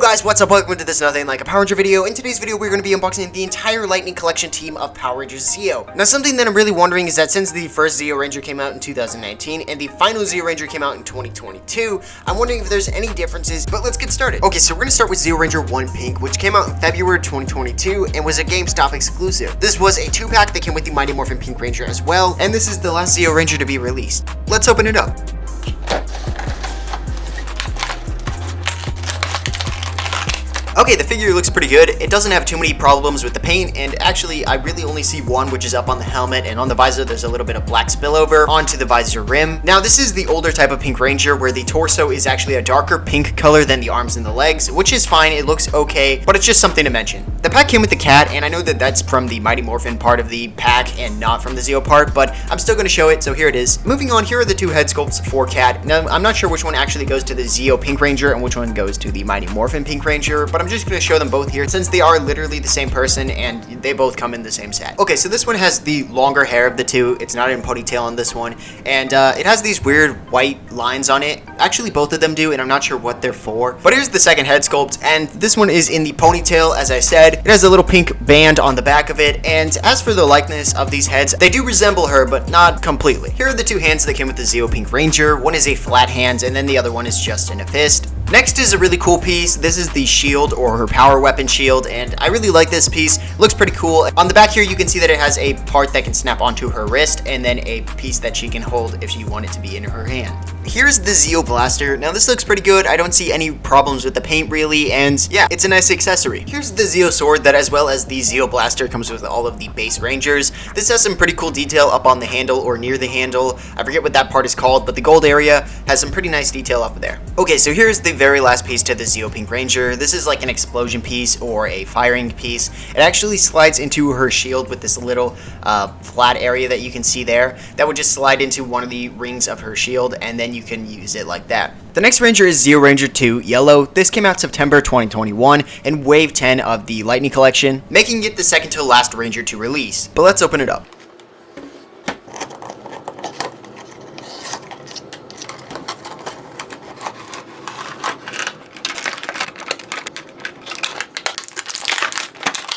guys, what's up? Welcome to this Nothing Like a Power Ranger video. In today's video, we're going to be unboxing the entire Lightning Collection team of Power Rangers Zeo. Now, something that I'm really wondering is that since the first Zeo Ranger came out in 2019 and the final Zeo Ranger came out in 2022, I'm wondering if there's any differences, but let's get started. Okay, so we're going to start with Zeo Ranger 1 Pink, which came out in February 2022 and was a GameStop exclusive. This was a 2-pack that came with the Mighty Morphin Pink Ranger as well, and this is the last Zeo Ranger to be released. Let's open it up. Okay, the figure looks pretty good. It doesn't have too many problems with the paint, and actually I really only see one, which is up on the helmet, and on the visor there's a little bit of black spillover onto the visor rim. Now this is the older type of Pink Ranger where the torso is actually a darker pink color than the arms and the legs, which is fine, it looks okay, but it's just something to mention. The pack came with the cat, and I know that that's from the Mighty Morphin part of the pack and not from the Zeo part, but I'm still going to show it, so here it is. Moving on, here are the two head sculpts for cat. Now I'm not sure which one actually goes to the Zeo Pink Ranger and which one goes to the Mighty Morphin Pink Ranger, but I'm just going to show them both here since they are literally the same person and they both come in the same set. Okay, so this one has the longer hair of the two. It's not in ponytail on this one, and it has these weird white lines on it. Actually, both of them do, and I'm not sure what they're for. But here's the second head sculpt, and this one is in the ponytail, as I said. It has a little pink band on the back of it, and as for the likeness of these heads, they do resemble her, but not completely. Here are the two hands that came with the Zeo Pink Ranger. One is a flat hand, and then the other one is just in a fist. Next is a really cool piece. This is the shield, or her power weapon shield, and I really like this piece. It looks pretty cool. On the back here, you can see that it has a part that can snap onto her wrist, and then a piece that she can hold if she want it to be in her hand. Here's the Zeo Blaster. Now this looks pretty good. I don't see any problems with the paint really, and yeah, it's a nice accessory. Here's the Zeo Sword that, as well as the Zeo Blaster, comes with all of the base Rangers. This has some pretty cool detail up on the handle or near the handle. I forget what that part is called, but the gold area has some pretty nice detail up there. Okay, so here's the very last piece to the Zeo Pink Ranger. This is like an explosion piece or a firing piece. It actually slides into her shield with this little flat area that you can see there. That would just slide into one of the rings of her shield, and then you can use it like that. The next Ranger is Zeo Ranger 2 Yellow. This came out September 2021 in Wave 10 of the Lightning Collection, making it the second to last Ranger to release. But let's open it up.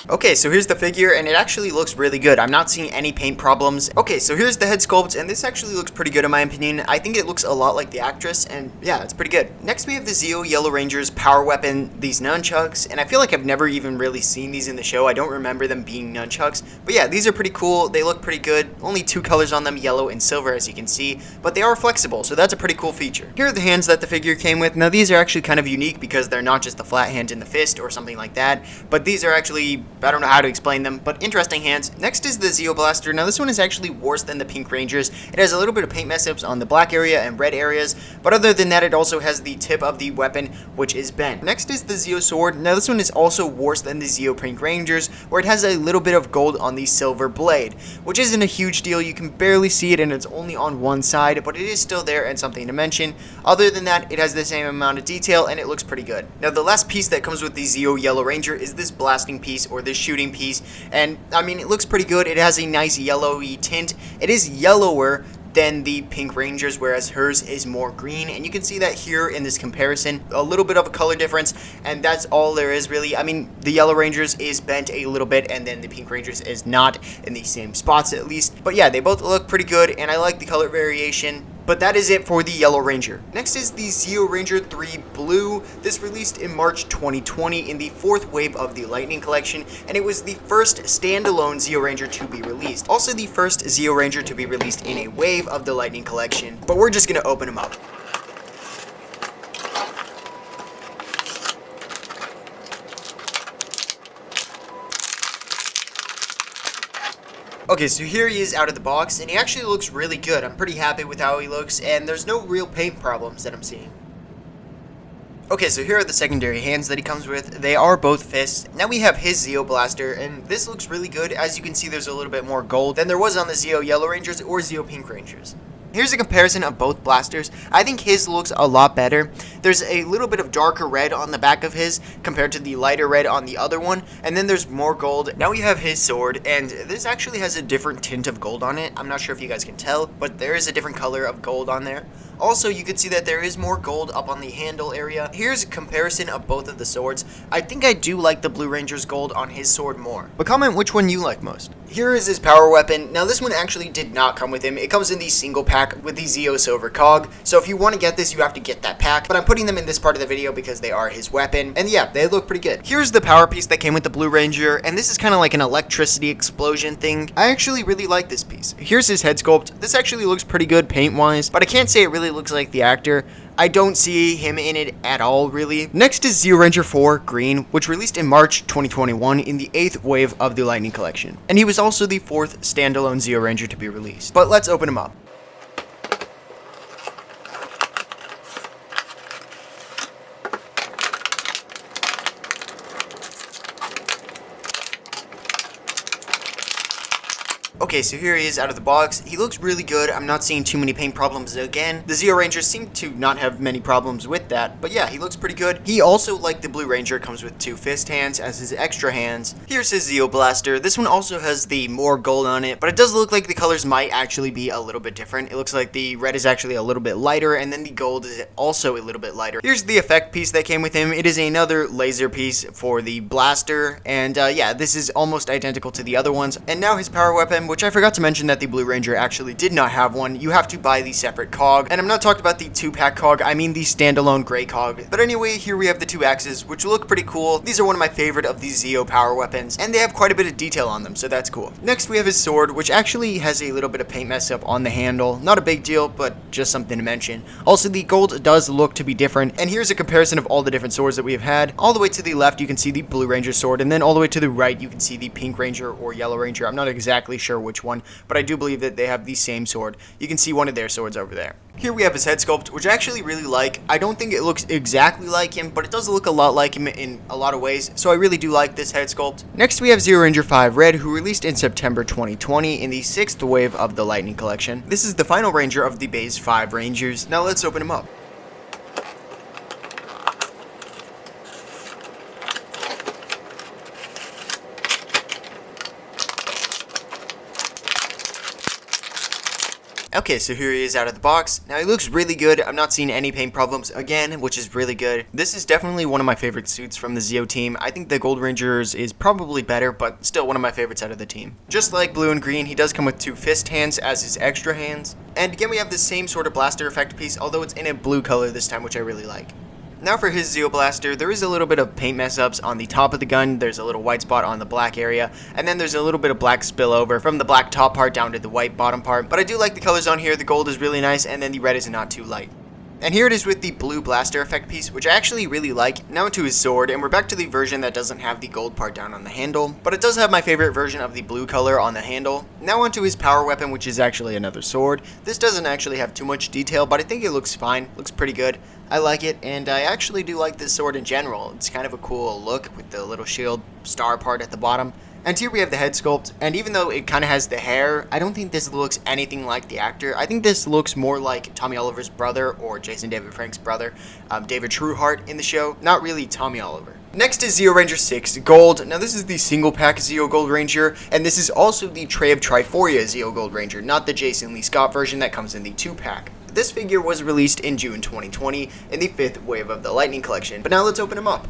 Okay, so here's the figure, and it actually looks really good. I'm not seeing any paint problems. Okay, so here's the head sculpt, and this actually looks pretty good in my opinion. I think it looks a lot like the actress, and yeah, it's pretty good. Next, we have the Zeo Yellow Ranger's power weapon, these nunchucks, and I feel like I've never even really seen these in the show. I don't remember them being nunchucks, but yeah, these are pretty cool. They look pretty good. Only two colors on them, yellow and silver, as you can see, but they are flexible, so that's a pretty cool feature. Here are the hands that the figure came with. Now, these are actually kind of unique because they're not just the flat hand in the fist or something like that, but these are actually, I don't know how to explain them, but interesting hands. Next is the Zeo Blaster. Now this one is actually worse than the Pink Rangers. It has a little bit of paint mess-ups on the black area and red areas, but other than that, it also has the tip of the weapon, which is bent. Next is the Zeo Sword. Now this one is also worse than the Zeo Pink Rangers, where it has a little bit of gold on the silver blade, which isn't a huge deal. You can barely see it, and it's only on one side, but it is still there and something to mention. Other than that, it has the same amount of detail, and it looks pretty good. Now the last piece that comes with the Zeo Yellow Ranger is this blasting piece, or this shooting piece, and I mean, it looks pretty good. It has a nice yellowy tint. It is yellower than the Pink Rangers, whereas hers is more green, and you can see that here in this comparison. A little bit of a color difference, and that's all there is really. I mean, the Yellow Rangers is bent a little bit, and then the Pink Rangers is not in the same spots at least. But yeah, they both look pretty good, and I like the color variation. But that is it for the Yellow Ranger. Next is the Zeo Ranger 3 Blue. This released in March 2020 in the 4th wave of the Lightning Collection, and it was the first standalone Zeo Ranger to be released. Also the first Zeo Ranger to be released in a wave of the Lightning Collection, but we're just going to open them up. Okay, so here he is out of the box, and he actually looks really good. I'm pretty happy with how he looks, and there's no real paint problems that I'm seeing. Okay, so here are the secondary hands that he comes with. They are both fists. Now we have his Zeo Blaster, and this looks really good. As you can see, there's a little bit more gold than there was on the Zeo Yellow Rangers or Zeo Pink Rangers. Here's a comparison of both blasters. I think his looks a lot better. There's a little bit of darker red on the back of his compared to the lighter red on the other one, and then there's more gold. Now we have his sword, and this actually has a different tint of gold on it. I'm not sure if you guys can tell, but there is a different color of gold on there. Also, you can see that there is more gold up on the handle area. Here's a comparison of both of the swords. I think I do like the Blue Ranger's gold on his sword more. But comment which one you like most. Here is his power weapon. Now this one actually did not come with him. It comes in the single pack with the Zeo Silver Cog. So if you want to get this, you have to get that pack. But I'm putting them in this part of the video because they are his weapon. And yeah, they look pretty good. Here's the power piece that came with the Blue Ranger. And this is kind of like an electricity explosion thing. I actually really like this piece. Here's his head sculpt. This actually looks pretty good paint-wise. But I can't say it really looks like the actor. I don't see him in it at all, really. Next is Zeo Ranger 4 Green, which released in March 2021 in the 8th wave of the Lightning Collection. And he was also the 4th standalone Zeo Ranger to be released. But let's open him up. Okay, so here he is out of the box. He looks really good. I'm not seeing too many paint problems again. The Zeo Rangers seem to not have many problems with that, but yeah, he looks pretty good. He also, like the Blue Ranger, comes with 2 fist hands as his extra hands. Here's his Zeo Blaster. This one also has the more gold on it, but it does look like the colors might actually be a little bit different. It looks like the red is actually a little bit lighter, and then the gold is also a little bit lighter. Here's the effect piece that came with him. It is another laser piece for the blaster, and yeah, this is almost identical to the other ones. And now his power weapon, which I forgot to mention that the Blue Ranger actually did not have one. You have to buy the separate cog, and I'm not talking about the 2-pack cog, I mean the standalone gray cog. But anyway, here we have the 2 axes, which look pretty cool. These are one of my favorite of these Zeo power weapons, and they have quite a bit of detail on them, so that's cool. Next, we have his sword, which actually has a little bit of paint mess up on the handle. Not a big deal, but just something to mention. Also, the gold does look to be different, and here's a comparison of all the different swords that we have had. All the way to the left, you can see the Blue Ranger sword, and then all the way to the right, you can see the Pink Ranger or Yellow Ranger. I'm not exactly sure which one, but I do believe that they have the same sword. You can see one of their swords over there. Here we have his head sculpt, which I actually really like. I don't think it looks exactly like him, but it does look a lot like him in a lot of ways, so I really do like this head sculpt. Next, we have Zeo Ranger 5 Red, who released in September 2020 in the 6th wave of the Lightning Collection. This is the final Ranger of the base 5 Rangers. Now let's open him up. Okay, so here he is out of the box. Now, he looks really good. I'm not seeing any paint problems again, which is really good. This is definitely one of my favorite suits from the Zeo team. I think the Gold Rangers is probably better, but still one of my favorites out of the team. Just like Blue and Green, he does come with 2 fist hands as his extra hands. And again, we have the same sort of blaster effect piece, although it's in a blue color this time, which I really like. Now for his Zeo Blaster, there is a little bit of paint mess ups on the top of the gun. There's a little white spot on the black area, and then there's a little bit of black spillover from the black top part down to the white bottom part. But I do like the colors on here. The gold is really nice, and then the red is not too light. And here it is with the blue blaster effect piece, which I actually really like. Now to his sword, and we're back to the version that doesn't have the gold part down on the handle, but it does have my favorite version of the blue color on the handle. Now onto his power weapon, which is actually another sword. This doesn't actually have too much detail, but I think it looks fine, looks pretty good. I like it, and I actually do like this sword in general. It's kind of a cool look with the little shield star part at the bottom. And here we have the head sculpt, and even though it kind of has the hair, I don't think this looks anything like the actor. I think this looks more like Tommy Oliver's brother, or Jason David Frank's brother, David Trueheart in the show, not really Tommy Oliver. Next is Zeo Ranger 6 Gold. Now this is the single pack Zeo Gold Ranger, and this is also the Trey of Triforia Zeo Gold Ranger, not the Jason Lee Scott version that comes in the 2-pack. This figure was released in June 2020 in the 5th wave of the Lightning Collection, but now let's open him up.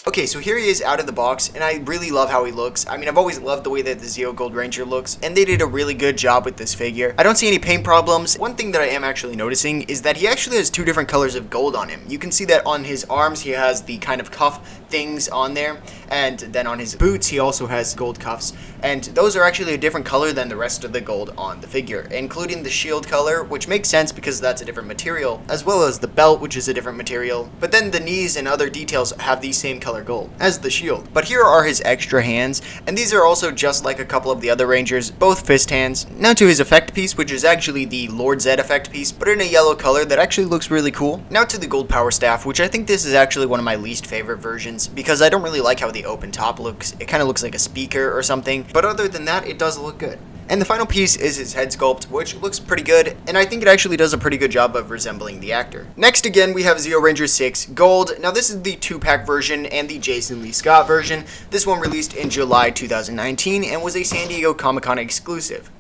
Okay, so here he is out of the box, and I really love how he looks. I mean, I've always loved the way that the Zeo Gold Ranger looks, and they did a really good job with this figure. I don't see any paint problems. One thing that I am actually noticing is that he actually has 2 different colors of gold on him. You can see that on his arms, he has the kind of cuff things on there, and then on his boots, he also has gold cuffs, and those are actually a different color than the rest of the gold on the figure, including the shield color, which makes sense because that's a different material, as well as the belt, which is a different material, but then the knees and other details have the same color gold as the shield. But here are his extra hands, and these are also just like a couple of the other Rangers, both fist hands. Now to his effect piece, which is actually the Lord Zed effect piece, but in a yellow color that actually looks really cool. Now to the gold power staff, which I think this is actually one of my least favorite versions, because I don't really like how the open top looks. It kind of looks like a speaker or something, but other than that, it does look good. And the final piece is his head sculpt, which looks pretty good, and I think it actually does a pretty good job of resembling the actor. Next again, we have Zeo Ranger 6 Gold. Now this is the 2-pack version and the Jason Lee Scott version. This one released in July 2019 and was a San Diego Comic-Con exclusive.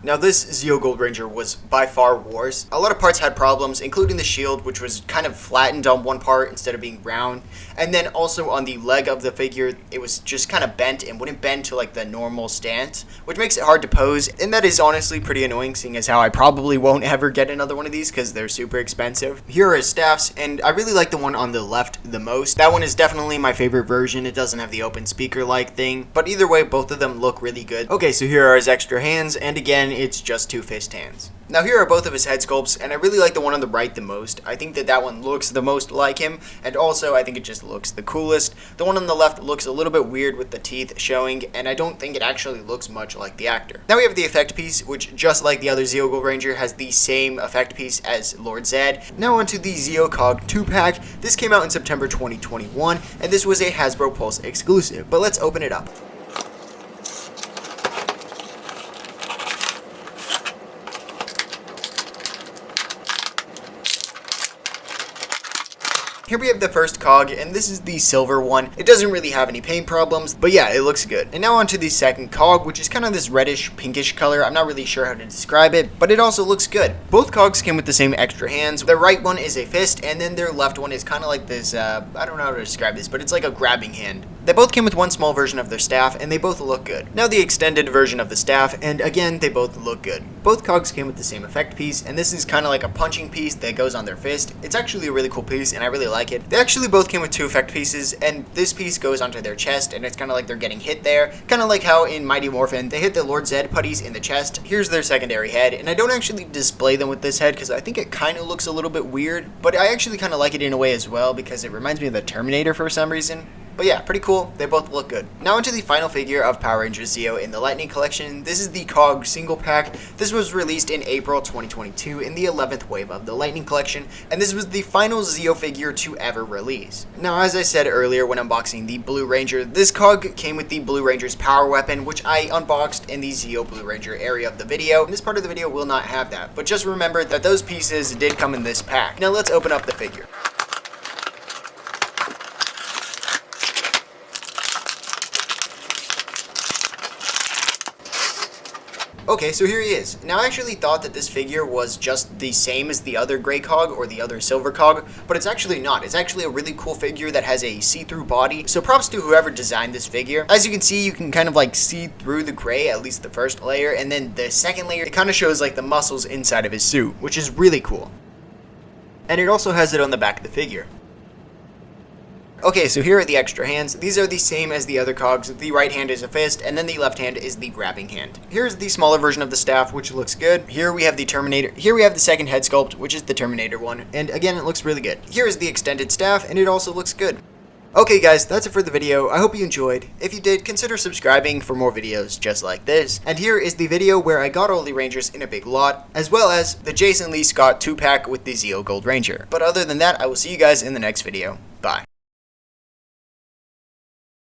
Now this Zeo Gold Ranger was by far worse. A lot of parts had problems, including the shield, which was kind of flattened on one part instead of being round. And then also on the leg of the figure, it was just kind of bent and wouldn't bend to like the normal stance, which makes it hard to pose. And that is honestly pretty annoying, seeing as how I probably won't ever get another one of these because they're super expensive. Here are his staffs, and I really like the one on the left the most. That one is definitely my favorite version. It doesn't have the open speaker-like thing, but either way, both of them look really good. Okay, so here are his extra hands, and again, it's just 2 fist hands. Now here are both of his head sculpts, and I really like the one on the right the most. I think that one looks the most like him, and also I think it just looks the coolest. The one on the left looks a little bit weird with the teeth showing, and I don't think it actually looks much like the actor. Now we have the effect piece, which just like the other Zeo Gold Ranger has the same effect piece as Lord Zedd. Now onto the Zeo Cog 2-pack. This came out in September 2021, and this was a Hasbro Pulse exclusive, but let's open it up. Here we have the first cog, and this is the silver one. It doesn't really have any paint problems, but yeah, it looks good. And now onto the second cog, which is kind of this reddish pinkish color. I'm not really sure how to describe it, but it also looks good. Both cogs came with the same extra hands. Their right one is a fist, and then their left one is kind of like this, I don't know how to describe this, but it's like a grabbing hand. They both came with one small version of their staff, and they both look good. Now the extended version of the staff, and again, they both look good. Both cogs came with the same effect piece, and this is kind of like a punching piece that goes on their fist. It's actually a really cool piece, and I really like it. They actually both came with 2 effect pieces, and this piece goes onto their chest, and it's kind of like they're getting hit there. Kind of like how in Mighty Morphin, they hit the Lord Zedd putties in the chest. Here's their secondary head, and I don't actually display them with this head because I think it kind of looks a little bit weird, but I actually kind of like it in a way as well because it reminds me of the Terminator for some reason. But yeah, pretty cool. They both look good. Now into the final figure of Power Rangers Zeo in the Lightning Collection. This is the COG single pack. This was released in April 2022 in the 11th wave of the Lightning Collection, and this was the final Zeo figure to ever release. Now, as I said earlier when unboxing the Blue Ranger, this COG came with the Blue Ranger's power weapon, which I unboxed in the Zeo Blue Ranger area of the video. And this part of the video will not have that, but just remember that those pieces did come in this pack. Now let's open up the figure. Okay, so here he is. Now I actually thought that this figure was just the same as the other gray cog or the other silver cog, but it's actually not. It's actually a really cool figure that has a see-through body, so props to whoever designed this figure. As you can see, you can kind of like see through the gray, at least the first layer, and then the second layer, it kind of shows like the muscles inside of his suit, which is really cool. And it also has it on the back of the figure. Okay, so here are the extra hands. These are the same as the other cogs. The right hand is a fist, and then the left hand is the grabbing hand. Here's the smaller version of the staff, which looks good. Here we have the Terminator. Here we have the second head sculpt, which is the Terminator one. And again, it looks really good. Here is the extended staff, and it also looks good. Okay guys, that's it for the video. I hope you enjoyed. If you did, consider subscribing for more videos just like this. And here is the video where I got all the Rangers in a big lot, as well as the Jason Lee Scott 2-pack with the Zeo Gold Ranger. But other than that, I will see you guys in the next video. Bye.